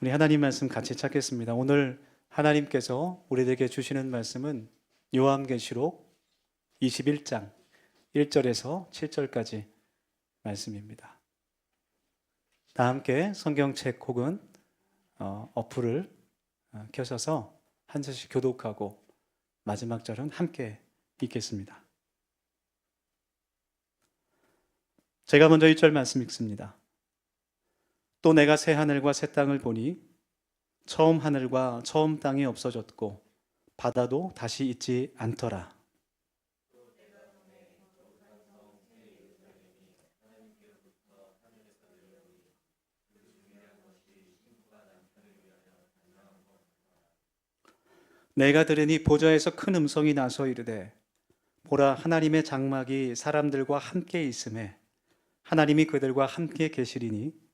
우리 하나님 말씀 같이 찾겠습니다. 오늘 하나님께서 우리에게 주시는 말씀은 요한계시록 21장 1절에서 7절까지 말씀입니다. 다 함께 성경책 혹은 어플을 켜셔서 한 절씩 교독하고 마지막 절은 함께 읽겠습니다. 제가 먼저 1절 말씀 읽습니다. 또 내가 새 하늘과 새 땅을 보니 처음 하늘과 처음 땅이 없어졌고 바다도 다시 있지 않더라. 내가 들으니 보좌에서 큰 음성이 나서 이르되 보라, 하나님의 장막이 사람들과 함께 있음에 하나님이 그들과 함께 계시리니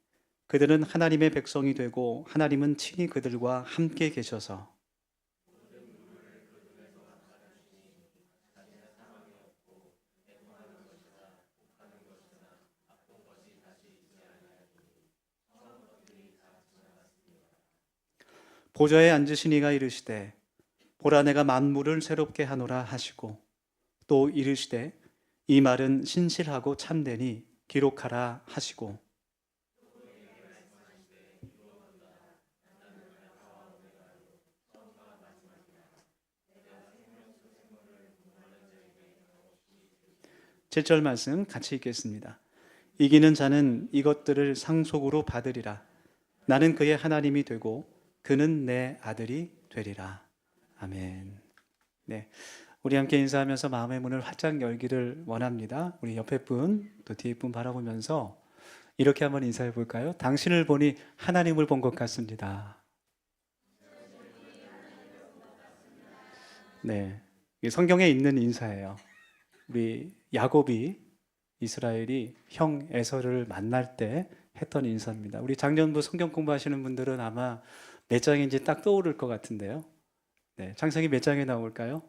그들은 하나님의 백성이 되고 하나님은 친히 그들과 함께 계셔서 보좌에 앉으신 이가 이르시되 보라, 내가 만물을 새롭게 하노라 하시고 또 이르시되 이 말은 신실하고 참되니 기록하라 하시고 7절 말씀 같이 읽겠습니다. 이기는 자는 이것들을 상속으로 받으리라. 나는 그의 하나님이 되고 그는 내 아들이 되리라. 아멘. 네, 우리 함께 인사하면서 마음의 문을 활짝 열기를 원합니다. 우리 옆에 분, 또 뒤에 분 바라보면서 이렇게 한번 인사해 볼까요? 당신을 보니 하나님을 본 것 같습니다. 네, 이게 성경에 있는 인사예요. 우리 야곱이 이스라엘이 형 에서를 만날 때 했던 인사입니다. 우리 작년부 성경 공부하시는 분들은 아마 몇 장인지 딱 떠오를 것 같은데요. 네, 창세기 몇 장에 나올까요?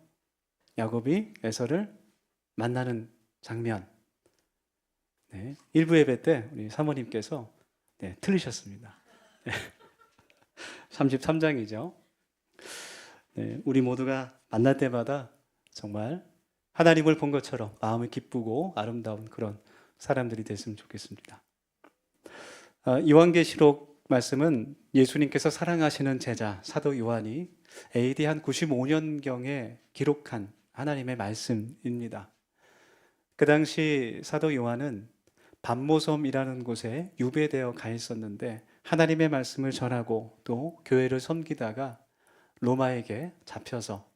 야곱이 에서를 만나는 장면. 네, 일부 예배 때 우리 사모님께서 틀리셨습니다. 네, 33장이죠. 네, 우리 모두가 만날 때마다 정말 하나님을 본 것처럼 마음이 기쁘고 아름다운 그런 사람들이 됐으면 좋겠습니다. 요한계시록 말씀은 예수님께서 사랑하시는 제자 사도 요한이 AD 한 95년경에 기록한 하나님의 말씀입니다. 그 당시 사도 요한은 반모섬이라는 곳에 유배되어 가 있었는데 하나님의 말씀을 전하고 또 교회를 섬기다가 로마에게 잡혀서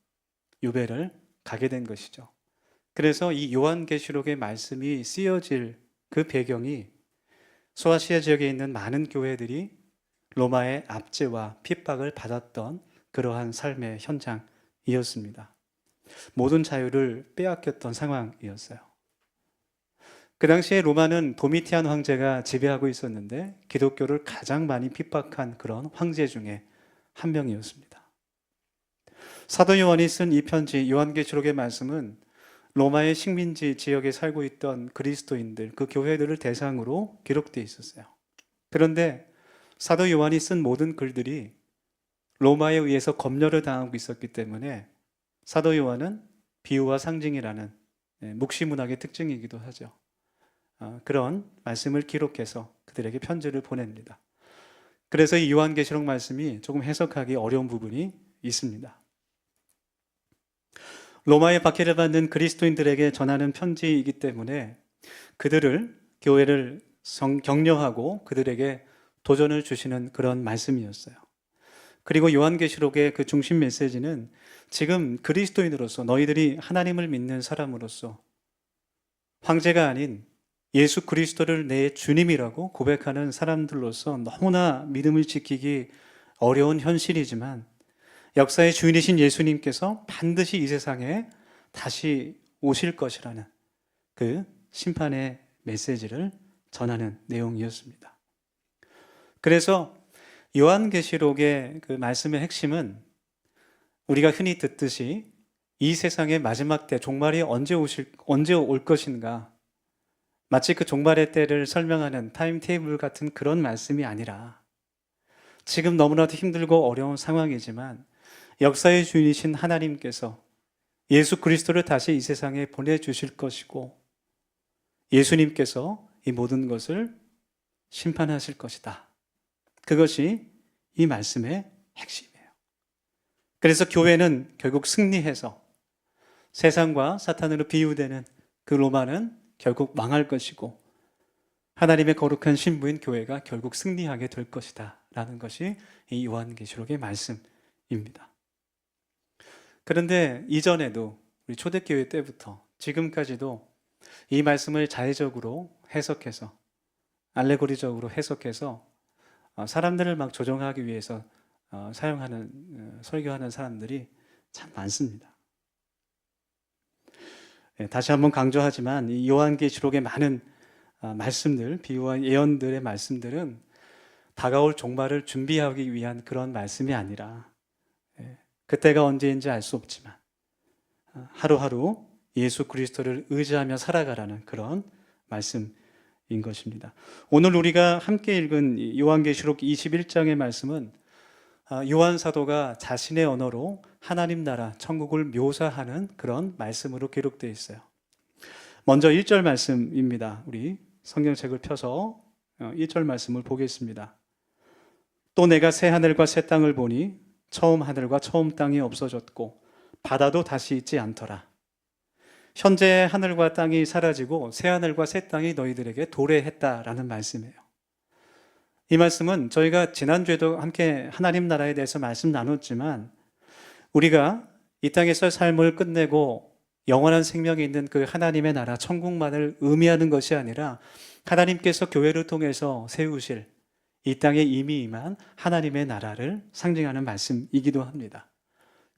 유배를 가게 된 것이죠. 그래서 이 요한계시록의 말씀이 쓰여질 그 배경이 소아시아 지역에 있는 많은 교회들이 로마의 압제와 핍박을 받았던 그러한 삶의 현장이었습니다. 모든 자유를 빼앗겼던 상황이었어요. 그 당시에 로마는 도미티안 황제가 지배하고 있었는데 기독교를 가장 많이 핍박한 그런 황제 중에 한 명이었습니다. 사도 요한이 쓴 이 편지 요한계시록의 말씀은 로마의 식민지 지역에 살고 있던 그리스도인들, 그 교회들을 대상으로 기록되어 있었어요. 그런데 사도 요한이 쓴 모든 글들이 로마에 의해서 검열을 당하고 있었기 때문에 사도 요한은 비유와 상징이라는 묵시문학의 특징이기도 하죠. 그런 말씀을 기록해서 그들에게 편지를 보냅니다. 그래서 이 요한계시록 말씀이 조금 해석하기 어려운 부분이 있습니다. 로마의 박해를 받는 그리스도인들에게 전하는 편지이기 때문에 그들을, 교회를 격려하고 그들에게 도전을 주시는 그런 말씀이었어요. 그리고 요한계시록의 그 중심 메시지는 지금 그리스도인으로서 너희들이 하나님을 믿는 사람으로서 황제가 아닌 예수 그리스도를 내 주님이라고 고백하는 사람들로서 너무나 믿음을 지키기 어려운 현실이지만 역사의 주인이신 예수님께서 반드시 이 세상에 다시 오실 것이라는 그 심판의 메시지를 전하는 내용이었습니다. 그래서 요한계시록의 그 말씀의 핵심은 우리가 흔히 듣듯이 이 세상의 마지막 때 종말이 언제 올 것인가, 마치 그 종말의 때를 설명하는 타임테이블 같은 그런 말씀이 아니라 지금 너무나도 힘들고 어려운 상황이지만 역사의 주인이신 하나님께서 예수 그리스도를 다시 이 세상에 보내주실 것이고 예수님께서 이 모든 것을 심판하실 것이다. 그것이 이 말씀의 핵심이에요. 그래서 교회는 결국 승리해서 세상과 사탄으로 비유되는 그 로마는 결국 망할 것이고 하나님의 거룩한 신부인 교회가 결국 승리하게 될 것이다 라는 것이 이 요한계시록의 말씀입니다. 그런데 이전에도 우리 초대교회 때부터 지금까지도 이 말씀을 자의적으로 해석해서 알레고리적으로 해석해서 사람들을 막 조종하기 위해서 사용하는 설교하는 사람들이 참 많습니다. 다시 한번 강조하지만 이 요한계시록의 많은 말씀들, 비유와 예언들의 말씀들은 다가올 종말을 준비하기 위한 그런 말씀이 아니라 그때가 언제인지 알 수 없지만 하루하루 예수 그리스도를 의지하며 살아가라는 그런 말씀인 것입니다. 오늘 우리가 함께 읽은 요한계시록 21장의 말씀은 요한 사도가 자신의 언어로 하나님 나라, 천국을 묘사하는 그런 말씀으로 기록되어 있어요. 먼저 1절 말씀입니다. 우리 성경책을 펴서 1절 말씀을 보겠습니다. 또 내가 새 하늘과 새 땅을 보니 처음 하늘과 처음 땅이 없어졌고 바다도 다시 있지 않더라. 현재 하늘과 땅이 사라지고 새 하늘과 새 땅이 너희들에게 도래했다라는 말씀이에요. 이 말씀은 저희가 지난주에도 함께 하나님 나라에 대해서 말씀 나눴지만 우리가 이 땅에서 삶을 끝내고 영원한 생명이 있는 그 하나님의 나라 천국만을 의미하는 것이 아니라 하나님께서 교회를 통해서 세우실 이 땅에 이미 임한 하나님의 나라를 상징하는 말씀이기도 합니다.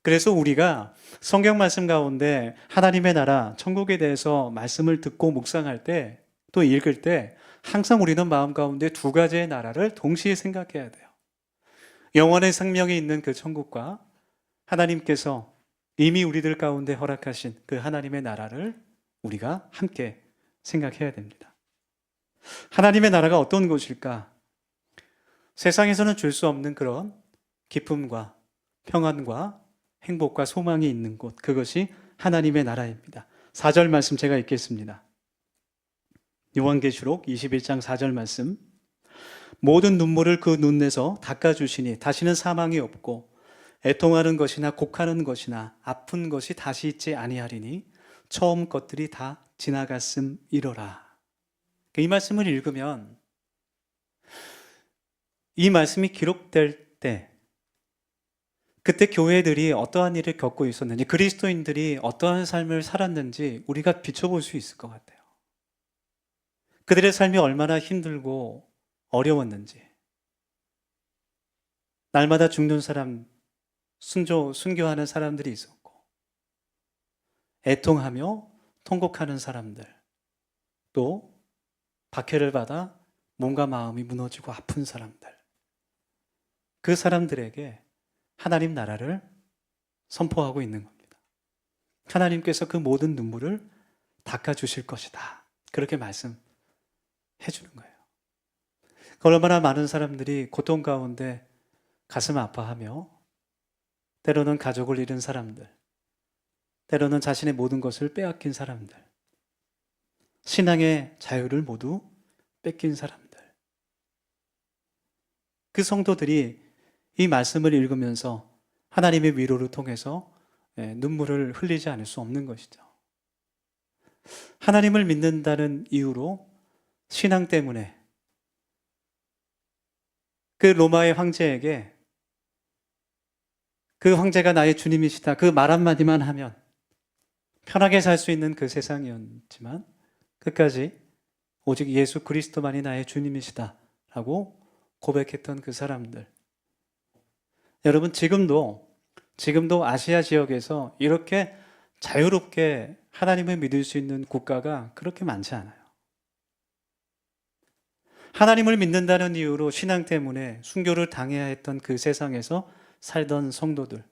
그래서 우리가 성경 말씀 가운데 하나님의 나라, 천국에 대해서 말씀을 듣고 묵상할 때 또 읽을 때 항상 우리는 마음 가운데 두 가지의 나라를 동시에 생각해야 돼요. 영원의 생명이 있는 그 천국과 하나님께서 이미 우리들 가운데 허락하신 그 하나님의 나라를 우리가 함께 생각해야 됩니다. 하나님의 나라가 어떤 것일까? 세상에서는 줄 수 없는 그런 기쁨과 평안과 행복과 소망이 있는 곳, 그것이 하나님의 나라입니다. 4절 말씀 제가 읽겠습니다. 요한계시록 21장 4절 말씀. 모든 눈물을 그 눈에서 닦아주시니 다시는 사망이 없고 애통하는 것이나 곡하는 것이나 아픈 것이 다시 있지 아니하리니 처음 것들이 다 지나갔음이로라. 이 말씀을 읽으면 이 말씀이 기록될 때 그때 교회들이 어떠한 일을 겪고 있었는지, 그리스도인들이 어떠한 삶을 살았는지 우리가 비춰볼 수 있을 것 같아요. 그들의 삶이 얼마나 힘들고 어려웠는지, 날마다 죽는 사람, 순교하는 사람들이 있었고, 애통하며 통곡하는 사람들, 또 박해를 받아 몸과 마음이 무너지고 아픈 사람들, 그 사람들에게 하나님 나라를 선포하고 있는 겁니다. 하나님께서 그 모든 눈물을 닦아주실 것이다. 그렇게 말씀해 주는 거예요. 얼마나 많은 사람들이 고통 가운데 가슴 아파하며 때로는 가족을 잃은 사람들, 때로는 자신의 모든 것을 빼앗긴 사람들, 신앙의 자유를 모두 뺏긴 사람들, 그 성도들이 이 말씀을 읽으면서 하나님의 위로를 통해서 눈물을 흘리지 않을 수 없는 것이죠. 하나님을 믿는다는 이유로 신앙 때문에 그 로마의 황제에게 그 황제가 나의 주님이시다 그 말 한마디만 하면 편하게 살 수 있는 그 세상이었지만 끝까지 오직 예수 그리스도만이 나의 주님이시다 라고 고백했던 그 사람들, 여러분 지금도 아시아 지역에서 이렇게 자유롭게 하나님을 믿을 수 있는 국가가 그렇게 많지 않아요. 하나님을 믿는다는 이유로 신앙 때문에 순교를 당해야 했던 그 세상에서 살던 성도들,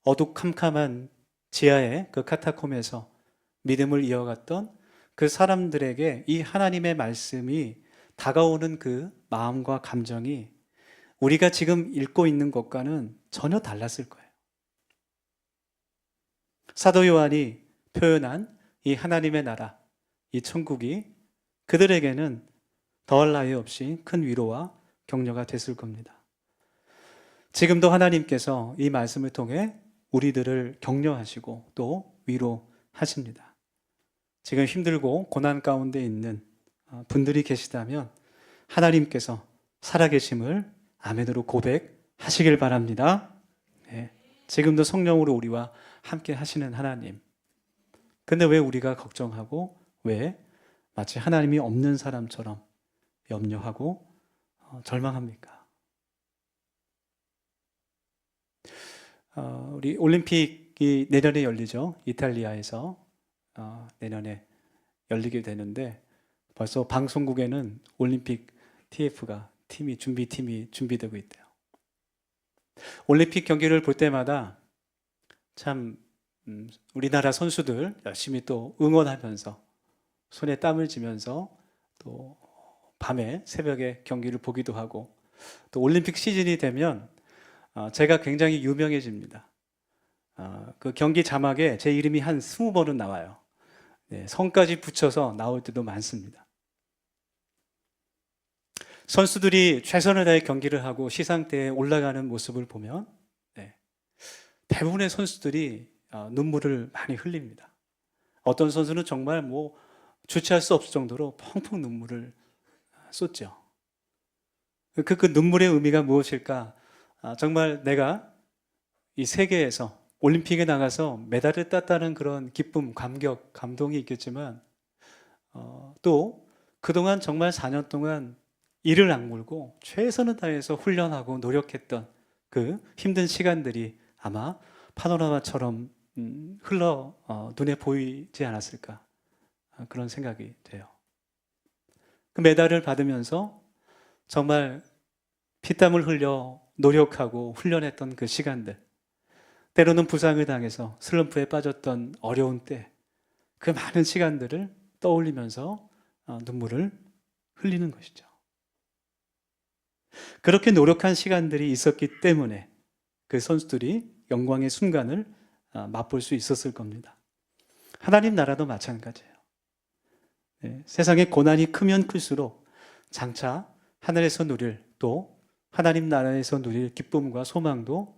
어두컴컴한 지하의 그 카타콤에서 믿음을 이어갔던 그 사람들에게 이 하나님의 말씀이 다가오는 그 마음과 감정이 우리가 지금 읽고 있는 것과는 전혀 달랐을 거예요. 사도 요한이 표현한 이 하나님의 나라, 이 천국이 그들에게는 더할 나위 없이 큰 위로와 격려가 됐을 겁니다. 지금도 하나님께서 이 말씀을 통해 우리들을 격려하시고 또 위로하십니다. 지금 힘들고 고난 가운데 있는 분들이 계시다면 하나님께서 살아계심을 아멘으로 고백하시길 바랍니다. 네. 지금도 성령으로 우리와 함께 하시는 하나님. 근데 왜 우리가 걱정하고 왜 마치 하나님이 없는 사람처럼 염려하고 절망합니까? 우리 올림픽이 내년에 열리죠. 이탈리아에서 내년에 열리게 되는데 벌써 방송국에는 올림픽 TF가 준비팀이 준비되고 있대요. 올림픽 경기를 볼 때마다 참 우리나라 선수들 열심히 또 응원하면서 손에 땀을 쥐면서 또 밤에 새벽에 경기를 보기도 하고 또 올림픽 시즌이 되면 제가 굉장히 유명해집니다. 그 경기 자막에 제 이름이 한 20번은 나와요. 네, 성까지 붙여서 나올 때도 많습니다. 선수들이 최선을 다해 경기를 하고 시상대에 올라가는 모습을 보면 대부분의 선수들이 눈물을 많이 흘립니다. 어떤 선수는 정말 주체할 수 없을 정도로 펑펑 눈물을 쏟죠. 그 눈물의 의미가 무엇일까? 정말 내가 이 세계에서 올림픽에 나가서 메달을 땄다는 그런 기쁨, 감격, 감동이 있겠지만 또 그동안 정말 4년 동안 이를 악물고 최선을 다해서 훈련하고 노력했던 그 힘든 시간들이 아마 파노라마처럼 흘러 눈에 보이지 않았을까 그런 생각이 돼요. 그 메달을 받으면서 정말 피땀을 흘려 노력하고 훈련했던 그 시간들, 때로는 부상을 당해서 슬럼프에 빠졌던 어려운 때, 그 많은 시간들을 떠올리면서 눈물을 흘리는 것이죠. 그렇게 노력한 시간들이 있었기 때문에 그 선수들이 영광의 순간을 맛볼 수 있었을 겁니다. 하나님 나라도 마찬가지예요. 세상의 고난이 크면 클수록 장차 하늘에서 누릴 또 하나님 나라에서 누릴 기쁨과 소망도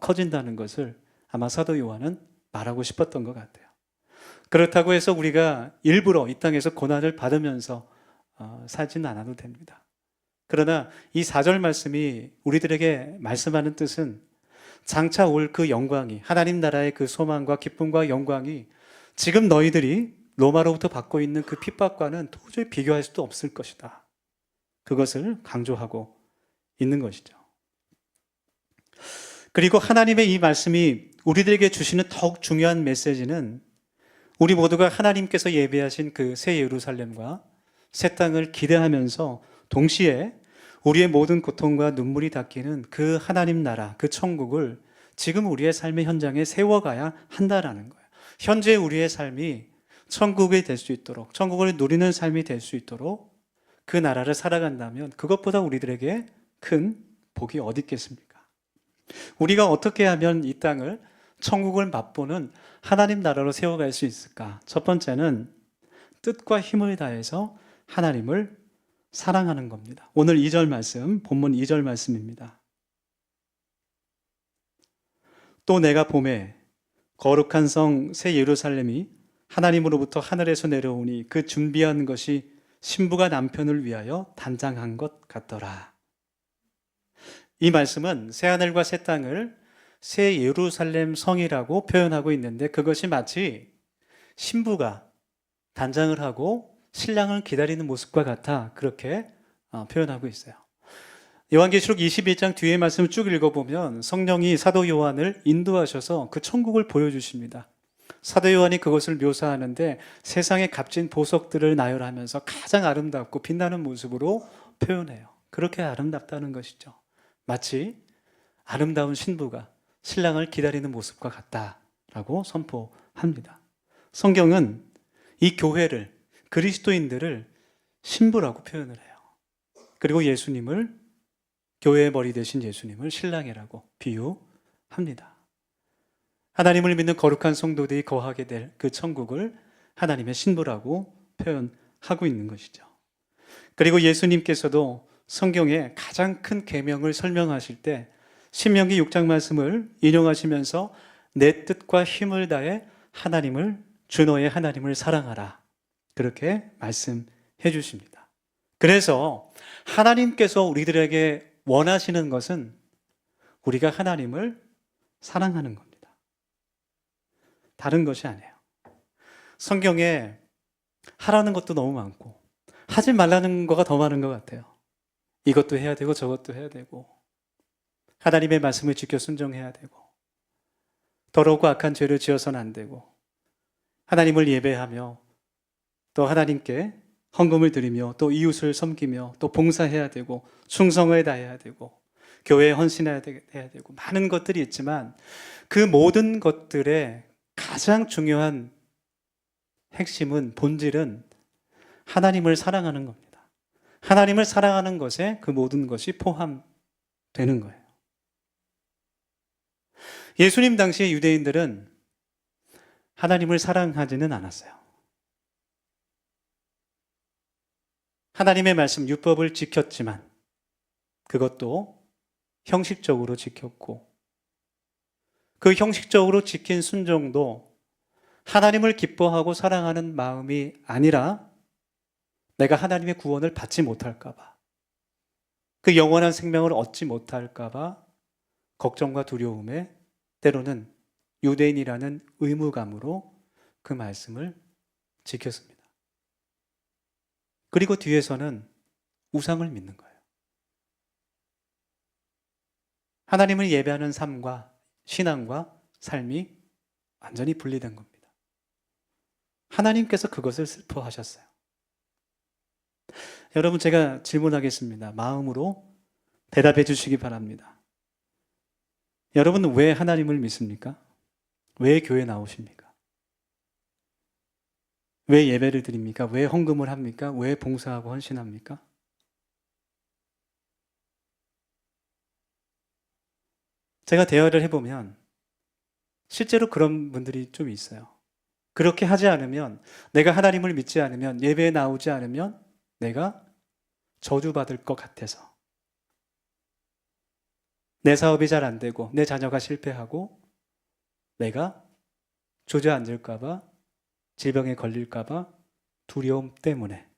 커진다는 것을 아마 사도 요한은 말하고 싶었던 것 같아요. 그렇다고 해서 우리가 일부러 이 땅에서 고난을 받으면서 살지는 않아도 됩니다. 그러나 이 4절 말씀이 우리들에게 말씀하는 뜻은 장차 올 그 영광이, 하나님 나라의 그 소망과 기쁨과 영광이 지금 너희들이 로마로부터 받고 있는 그 핍박과는 도저히 비교할 수도 없을 것이다. 그것을 강조하고 있는 것이죠. 그리고 하나님의 이 말씀이 우리들에게 주시는 더욱 중요한 메시지는 우리 모두가 하나님께서 예비하신 그 새 예루살렘과 새 땅을 기대하면서 동시에 우리의 모든 고통과 눈물이 닦이는 그 하나님 나라, 그 천국을 지금 우리의 삶의 현장에 세워가야 한다라는 거예요. 현재 우리의 삶이 천국이 될 수 있도록, 천국을 누리는 삶이 될 수 있도록 그 나라를 살아간다면 그것보다 우리들에게 큰 복이 어디 있겠습니까? 우리가 어떻게 하면 이 땅을, 천국을 맛보는 하나님 나라로 세워갈 수 있을까? 첫 번째는 뜻과 힘을 다해서 하나님을 사랑하는 겁니다. 오늘 2절 말씀, 본문 2절 말씀입니다. 또 내가 봄에 거룩한 성 새 예루살렘이 하나님으로부터 하늘에서 내려오니 그 준비한 것이 신부가 남편을 위하여 단장한 것 같더라. 이 말씀은 새하늘과 새 땅을 새 예루살렘 성이라고 표현하고 있는데 그것이 마치 신부가 단장을 하고 신랑을 기다리는 모습과 같아 그렇게 표현하고 있어요. 요한계시록 21장 뒤에 말씀을 쭉 읽어보면 성령이 사도 요한을 인도하셔서 그 천국을 보여주십니다. 사도 요한이 그것을 묘사하는데 세상의 값진 보석들을 나열하면서 가장 아름답고 빛나는 모습으로 표현해요. 그렇게 아름답다는 것이죠. 마치 아름다운 신부가 신랑을 기다리는 모습과 같다라고 선포합니다. 성경은 이 교회를, 그리스도인들을 신부라고 표현을 해요. 그리고 예수님을 교회의 머리 되신 예수님을 신랑이라고 비유합니다. 하나님을 믿는 거룩한 성도들이 거하게 될 그 천국을 하나님의 신부라고 표현하고 있는 것이죠. 그리고 예수님께서도 성경의 가장 큰 계명을 설명하실 때 신명기 6장 말씀을 인용하시면서 내 뜻과 힘을 다해 하나님을 주 너의 하나님을 사랑하라, 그렇게 말씀해 주십니다. 그래서 하나님께서 우리들에게 원하시는 것은 우리가 하나님을 사랑하는 겁니다. 다른 것이 아니에요. 성경에 하라는 것도 너무 많고 하지 말라는 거가 더 많은 것 같아요. 이것도 해야 되고 저것도 해야 되고 하나님의 말씀을 지켜 순종해야 되고 더럽고 악한 죄를 지어서는 안 되고 하나님을 예배하며 또 하나님께 헌금을 드리며 또 이웃을 섬기며 또 봉사해야 되고 충성을 다해야 되고 교회에 헌신해야 되고 많은 것들이 있지만 그 모든 것들의 가장 중요한 핵심은, 본질은 하나님을 사랑하는 겁니다. 하나님을 사랑하는 것에 그 모든 것이 포함되는 거예요. 예수님 당시의 유대인들은 하나님을 사랑하지는 않았어요. 하나님의 말씀, 율법을 지켰지만 그것도 형식적으로 지켰고 그 형식적으로 지킨 순종도 하나님을 기뻐하고 사랑하는 마음이 아니라 내가 하나님의 구원을 받지 못할까 봐, 그 영원한 생명을 얻지 못할까 봐 걱정과 두려움에 때로는 유대인이라는 의무감으로 그 말씀을 지켰습니다. 그리고 뒤에서는 우상을 믿는 거예요. 하나님을 예배하는 삶과 신앙과 삶이 완전히 분리된 겁니다. 하나님께서 그것을 슬퍼하셨어요. 여러분, 제가 질문하겠습니다. 마음으로 대답해 주시기 바랍니다. 여러분은 왜 하나님을 믿습니까? 왜 교회 나오십니까? 왜 예배를 드립니까? 왜 헌금을 합니까? 왜 봉사하고 헌신합니까? 제가 대화를 해보면 실제로 그런 분들이 좀 있어요. 그렇게 하지 않으면, 내가 하나님을 믿지 않으면, 예배에 나오지 않으면 내가 저주받을 것 같아서, 내 사업이 잘 안 되고 내 자녀가 실패하고 내가 주저앉을까 봐, 질병에 걸릴까 봐 두려움 때문에.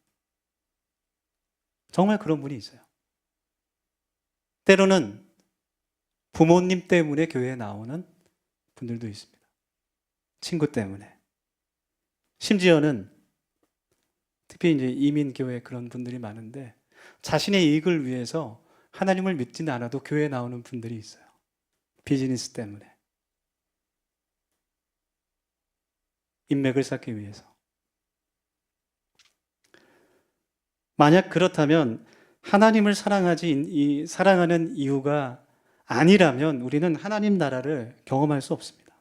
정말 그런 분이 있어요. 때로는 부모님 때문에 교회에 나오는 분들도 있습니다. 친구 때문에. 심지어는 특히 이제 이민교회 그런 분들이 많은데 자신의 이익을 위해서 하나님을 믿지는 않아도 교회에 나오는 분들이 있어요. 비즈니스 때문에. 인맥을 쌓기 위해서. 만약 그렇다면 하나님을 사랑하는 이유가 아니라면 우리는 하나님 나라를 경험할 수 없습니다.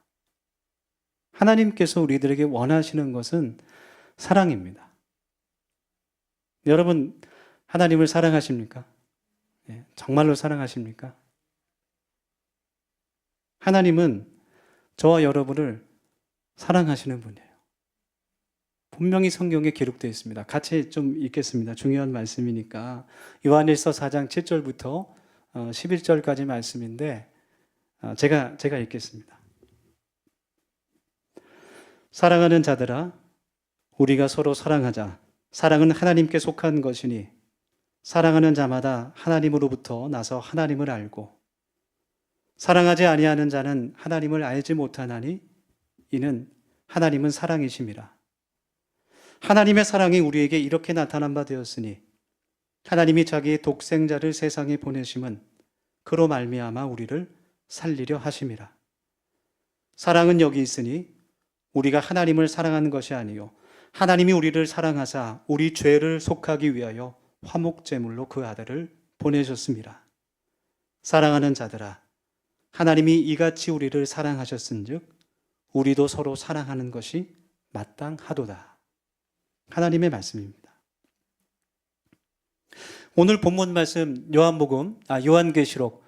하나님께서 우리들에게 원하시는 것은 사랑입니다. 여러분, 하나님을 사랑하십니까? 네, 정말로 사랑하십니까? 하나님은 저와 여러분을 사랑하시는 분이에요. 분명히 성경에 기록되어 있습니다. 같이 좀 읽겠습니다. 중요한 말씀이니까. 요한일서 4장 7절부터 11절까지 말씀인데 제가 읽겠습니다. 사랑하는 자들아, 우리가 서로 사랑하자. 사랑은 하나님께 속한 것이니 사랑하는 자마다 하나님으로부터 나서 하나님을 알고 사랑하지 아니하는 자는 하나님을 알지 못하나니 이는 하나님은 사랑이심이라. 하나님의 사랑이 우리에게 이렇게 나타난 바 되었으니 하나님이 자기의 독생자를 세상에 보내심은 그로 말미암아 우리를 살리려 하심이라. 사랑은 여기 있으니 우리가 하나님을 사랑하는 것이 아니요 하나님이 우리를 사랑하사 우리 죄를 속하기 위하여 화목제물로 그 아들을 보내셨습니다. 사랑하는 자들아, 하나님이 이같이 우리를 사랑하셨은즉 우리도 서로 사랑하는 것이 마땅하도다. 하나님의 말씀입니다. 오늘 본문 말씀 요한계시록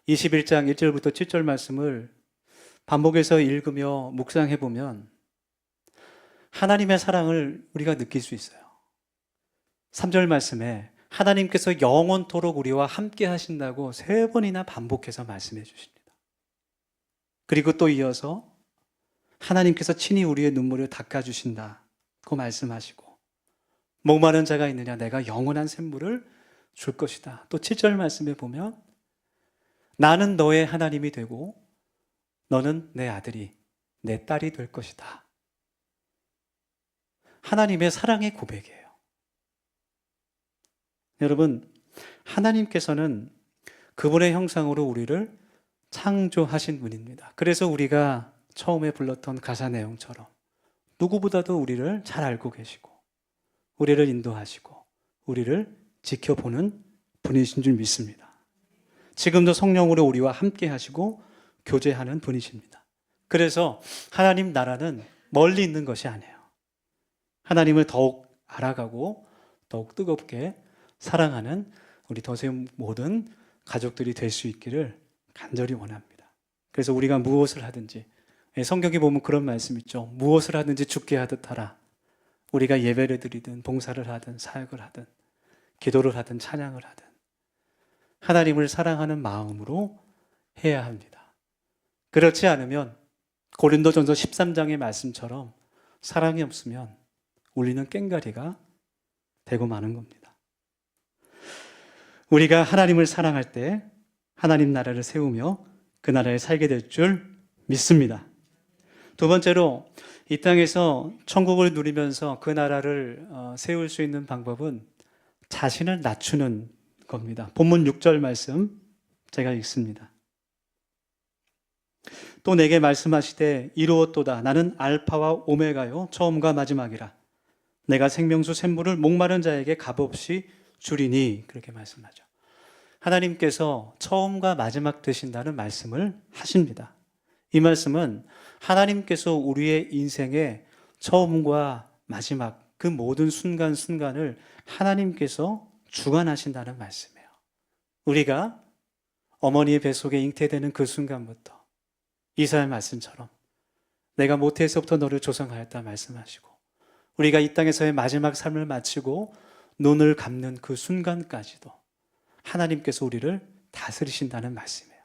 21장 1절부터 7절 말씀을 반복해서 읽으며 묵상해 보면 하나님의 사랑을 우리가 느낄 수 있어요. 3절 말씀에 하나님께서 영원토록 우리와 함께 하신다고 3번이나 반복해서 말씀해 주십니다. 그리고 또 이어서 하나님께서 친히 우리의 눈물을 닦아주신다고 말씀하시고, 목마른 자가 있느냐, 내가 영원한 샘물을 줄 것이다. 또 7절 말씀에 보면 나는 너의 하나님이 되고 너는 내 아들이, 내 딸이 될 것이다. 하나님의 사랑의 고백이에요. 여러분, 하나님께서는 그분의 형상으로 우리를 창조하신 분입니다. 그래서 우리가 처음에 불렀던 가사 내용처럼 누구보다도 우리를 잘 알고 계시고 우리를 인도하시고 우리를 지켜보는 분이신 줄 믿습니다. 지금도 성령으로 우리와 함께 하시고 교제하는 분이십니다. 그래서 하나님 나라는 멀리 있는 것이 아니에요. 하나님을 더욱 알아가고 더욱 뜨겁게 사랑하는 우리 덫의 모든 가족들이 될 수 있기를 간절히 원합니다. 그래서 우리가 무엇을 하든지, 성경에 보면 그런 말씀 있죠. 무엇을 하든지 주께 하듯 하라. 우리가 예배를 드리든 봉사를 하든 사역을 하든 기도를 하든 찬양을 하든 하나님을 사랑하는 마음으로 해야 합니다. 그렇지 않으면 고린도전서 13장의 말씀처럼 사랑이 없으면 우리는 꽹가리가 되고 마는 겁니다. 우리가 하나님을 사랑할 때 하나님 나라를 세우며 그 나라에 살게 될 줄 믿습니다. 두 번째로 이 땅에서 천국을 누리면서 그 나라를 세울 수 있는 방법은 자신을 낮추는 겁니다. 본문 6절 말씀 제가 읽습니다. 또 내게 말씀하시되 이루었도다. 나는 알파와 오메가요 처음과 마지막이라. 내가 생명수 샘물을 목마른 자에게 값없이 주리니. 그렇게 말씀하죠. 하나님께서 처음과 마지막 되신다는 말씀을 하십니다. 이 말씀은 하나님께서 우리의 인생의 처음과 마지막 그 모든 순간순간을 하나님께서 주관하신다는 말씀이에요. 우리가 어머니의 뱃속에 잉태되는 그 순간부터 이사야 말씀처럼 내가 모태에서부터 너를 조성하였다 말씀하시고, 우리가 이 땅에서의 마지막 삶을 마치고 눈을 감는 그 순간까지도 하나님께서 우리를 다스리신다는 말씀이에요.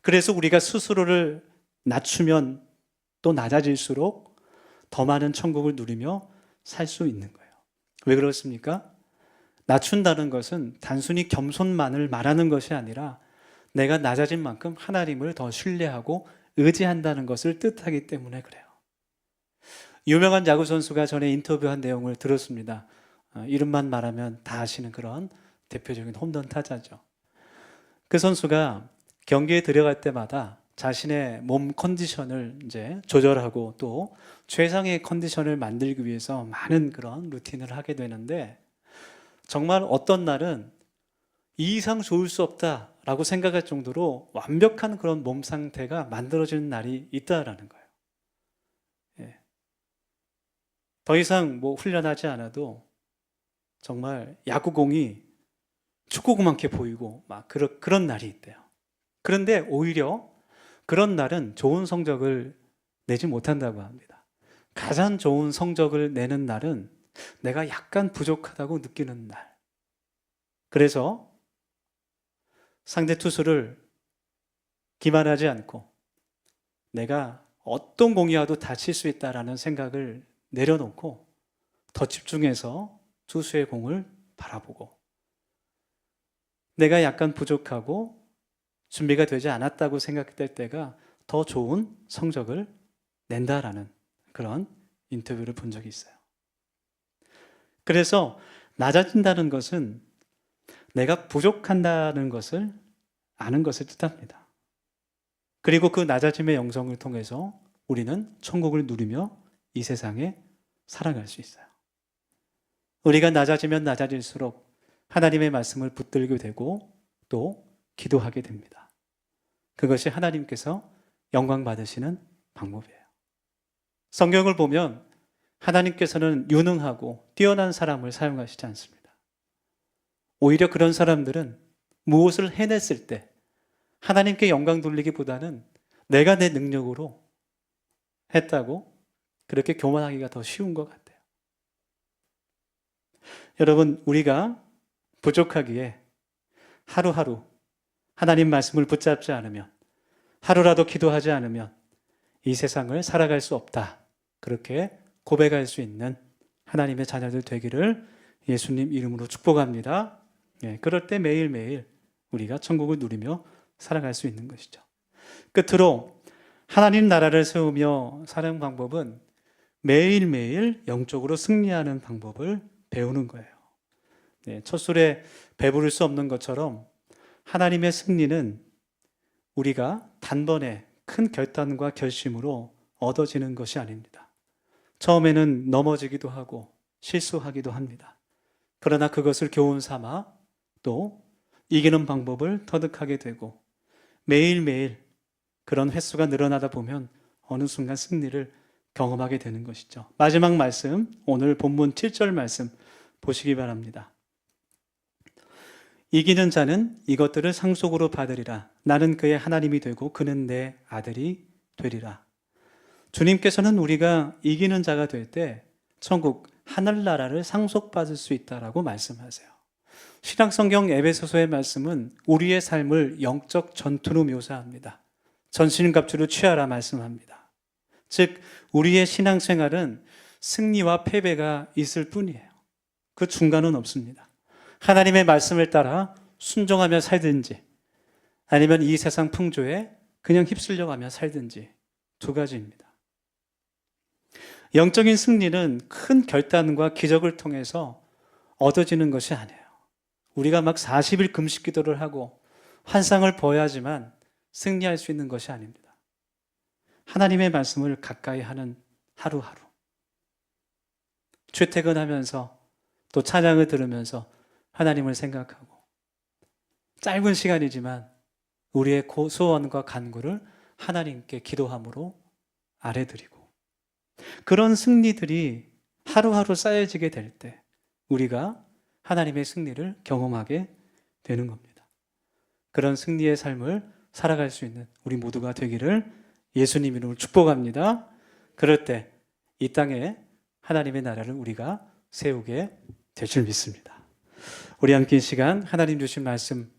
그래서 우리가 스스로를 낮추면 또 낮아질수록 더 많은 천국을 누리며 살 수 있는 거예요. 왜 그렇습니까? 낮춘다는 것은 단순히 겸손만을 말하는 것이 아니라 내가 낮아진 만큼 하나님을 더 신뢰하고 의지한다는 것을 뜻하기 때문에 그래요. 유명한 야구 선수가 전에 인터뷰한 내용을 들었습니다. 이름만 말하면 다 아시는 그런 대표적인 홈런 타자죠. 그 선수가 경기에 들어갈 때마다 자신의 몸 컨디션을 이제 조절하고 또 최상의 컨디션을 만들기 위해서 많은 그런 루틴을 하게 되는데, 정말 어떤 날은 이 이상 좋을 수 없다라고 생각할 정도로 완벽한 그런 몸 상태가 만들어지는 날이 있다라는 거예요. 예. 더 이상 훈련하지 않아도 정말 야구공이 축구공만케 보이고 막 그런 날이 있대요. 그런데 오히려 그런 날은 좋은 성적을 내지 못한다고 합니다. 가장 좋은 성적을 내는 날은 내가 약간 부족하다고 느끼는 날. 그래서 상대 투수를 기만하지 않고 내가 어떤 공이 와도 다칠 수 있다라는 생각을 내려놓고 더 집중해서 투수의 공을 바라보고, 내가 약간 부족하고 준비가 되지 않았다고 생각될 때가 더 좋은 성적을 낸다라는 그런 인터뷰를 본 적이 있어요. 그래서 낮아진다는 것은 내가 부족한다는 것을 아는 것을 뜻합니다. 그리고 그 낮아짐의 영성을 통해서 우리는 천국을 누리며 이 세상에 살아갈 수 있어요. 우리가 낮아지면 낮아질수록 하나님의 말씀을 붙들게 되고 또 기도하게 됩니다. 그것이 하나님께서 영광 받으시는 방법이에요. 성경을 보면 하나님께서는 유능하고 뛰어난 사람을 사용하시지 않습니다. 오히려 그런 사람들은 무엇을 해냈을 때 하나님께 영광 돌리기보다는 내가 내 능력으로 했다고 그렇게 교만하기가 더 쉬운 것 같아요. 여러분, 우리가 부족하기에 하루하루 하나님 말씀을 붙잡지 않으면, 하루라도 기도하지 않으면 이 세상을 살아갈 수 없다. 그렇게 고백할 수 있는 하나님의 자녀들 되기를 예수님 이름으로 축복합니다. 그럴 때 매일매일 우리가 천국을 누리며 살아갈 수 있는 것이죠. 끝으로 하나님 나라를 세우며 사는 방법은 매일매일 영적으로 승리하는 방법을 배우는 거예요. 첫 술에 배부를 수 없는 것처럼 하나님의 승리는 우리가 단번에 큰 결단과 결심으로 얻어지는 것이 아닙니다. 처음에는 넘어지기도 하고 실수하기도 합니다. 그러나 그것을 교훈 삼아 또 이기는 방법을 터득하게 되고 매일매일 그런 횟수가 늘어나다 보면 어느 순간 승리를 경험하게 되는 것이죠. 마지막 말씀, 오늘 본문 7절 말씀 보시기 바랍니다. 이기는 자는 이것들을 상속으로 받으리라. 나는 그의 하나님이 되고 그는 내 아들이 되리라. 주님께서는 우리가 이기는 자가 될 때 천국 하늘나라를 상속받을 수 있다라고 말씀하세요. 신약성경 에베소서의 말씀은 우리의 삶을 영적 전투로 묘사합니다. 전신갑주를 취하라 말씀합니다. 즉 우리의 신앙생활은 승리와 패배가 있을 뿐이에요. 그 중간은 없습니다. 하나님의 말씀을 따라 순종하며 살든지 아니면 이 세상 풍조에 그냥 휩쓸려가며 살든지 두 가지입니다. 영적인 승리는 큰 결단과 기적을 통해서 얻어지는 것이 아니에요. 우리가 막 40일 금식 기도를 하고 환상을 보여야지만 승리할 수 있는 것이 아닙니다. 하나님의 말씀을 가까이 하는 하루하루, 출퇴근하면서 또 찬양을 들으면서 하나님을 생각하고 짧은 시간이지만 우리의 소원과 간구를 하나님께 기도함으로 아뢰드리고 그런 승리들이 하루하루 쌓여지게 될 때 우리가 하나님의 승리를 경험하게 되는 겁니다. 그런 승리의 삶을 살아갈 수 있는 우리 모두가 되기를 예수님 이름으로 축복합니다. 그럴 때 이 땅에 하나님의 나라를 우리가 세우게 될 줄 믿습니다. 우리 함께 이 시간 하나님 주신 말씀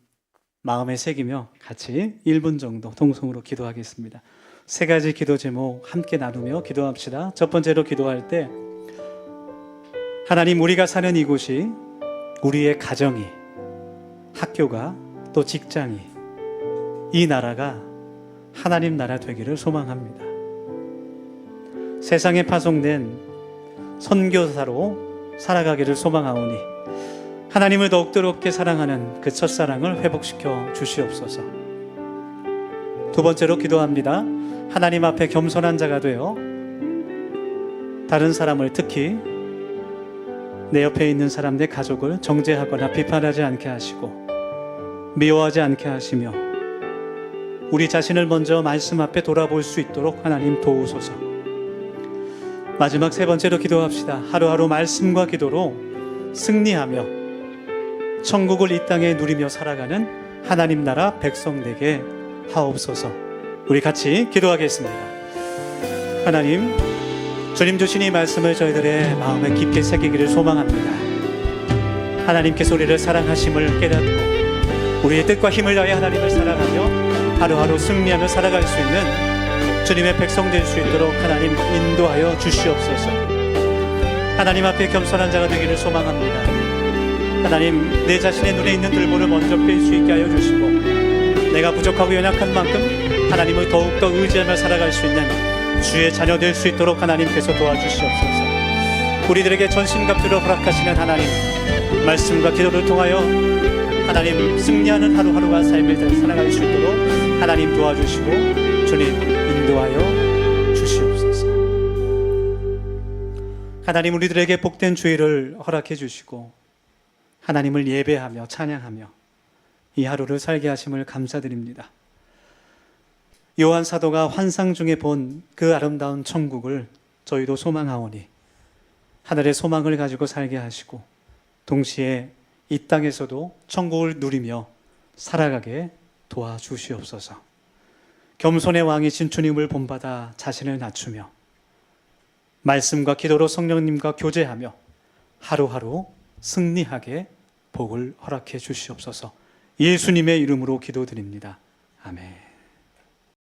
마음에 새기며 같이 1분 정도 통성으로 기도하겠습니다. 세 가지 기도 제목 함께 나누며 기도합시다. 첫 번째로 기도할 때 하나님, 우리가 사는 이곳이, 우리의 가정이, 학교가, 또 직장이, 이 나라가 하나님 나라 되기를 소망합니다. 세상에 파송된 선교사로 살아가기를 소망하오니 하나님을 더욱더 높게 사랑하는 그 첫사랑을 회복시켜 주시옵소서. 두 번째로 기도합니다. 하나님 앞에 겸손한 자가 되어 다른 사람을, 특히 내 옆에 있는 사람, 내 가족을 정죄하거나 비판하지 않게 하시고 미워하지 않게 하시며 우리 자신을 먼저 말씀 앞에 돌아볼 수 있도록 하나님 도우소서. 마지막 세 번째로 기도합시다. 하루하루 말씀과 기도로 승리하며 천국을 이 땅에 누리며 살아가는 하나님 나라 백성 되게 하옵소서. 우리 같이 기도하겠습니다. 하나님, 주님 주신 이 말씀을 저희들의 마음에 깊게 새기기를 소망합니다. 하나님께서 우리를 사랑하심을 깨닫고 우리의 뜻과 힘을 다해 하나님을 사랑하며 하루하루 승리하며 살아갈 수 있는 주님의 백성 될 수 있도록 하나님 인도하여 주시옵소서. 하나님 앞에 겸손한 자가 되기를 소망합니다. 하나님, 내 자신의 눈에 있는 들보를 먼저 뺄 수 있게 하여 주시고 내가 부족하고 연약한 만큼 하나님을 더욱더 의지하며 살아갈 수 있는 주의 자녀 될 수 있도록 하나님께서 도와주시옵소서. 우리들에게 전신갑주를 허락하시는 하나님, 말씀과 기도를 통하여 하나님 승리하는 하루하루가 삶을 살아갈 수 있도록 하나님 도와주시고 주님 인도하여 주시옵소서. 하나님, 우리들에게 복된 주일을 허락해 주시고 하나님을 예배하며 찬양하며 이 하루를 살게 하심을 감사드립니다. 요한 사도가 환상 중에 본 그 아름다운 천국을 저희도 소망하오니 하늘의 소망을 가지고 살게 하시고 동시에 이 땅에서도 천국을 누리며 살아가게 도와주시옵소서. 겸손의 왕이신 주님을 본받아 자신을 낮추며 말씀과 기도로 성령님과 교제하며 하루하루 승리하게 복을 허락해 주시옵소서. 예수님의 이름으로 기도드립니다. 아멘.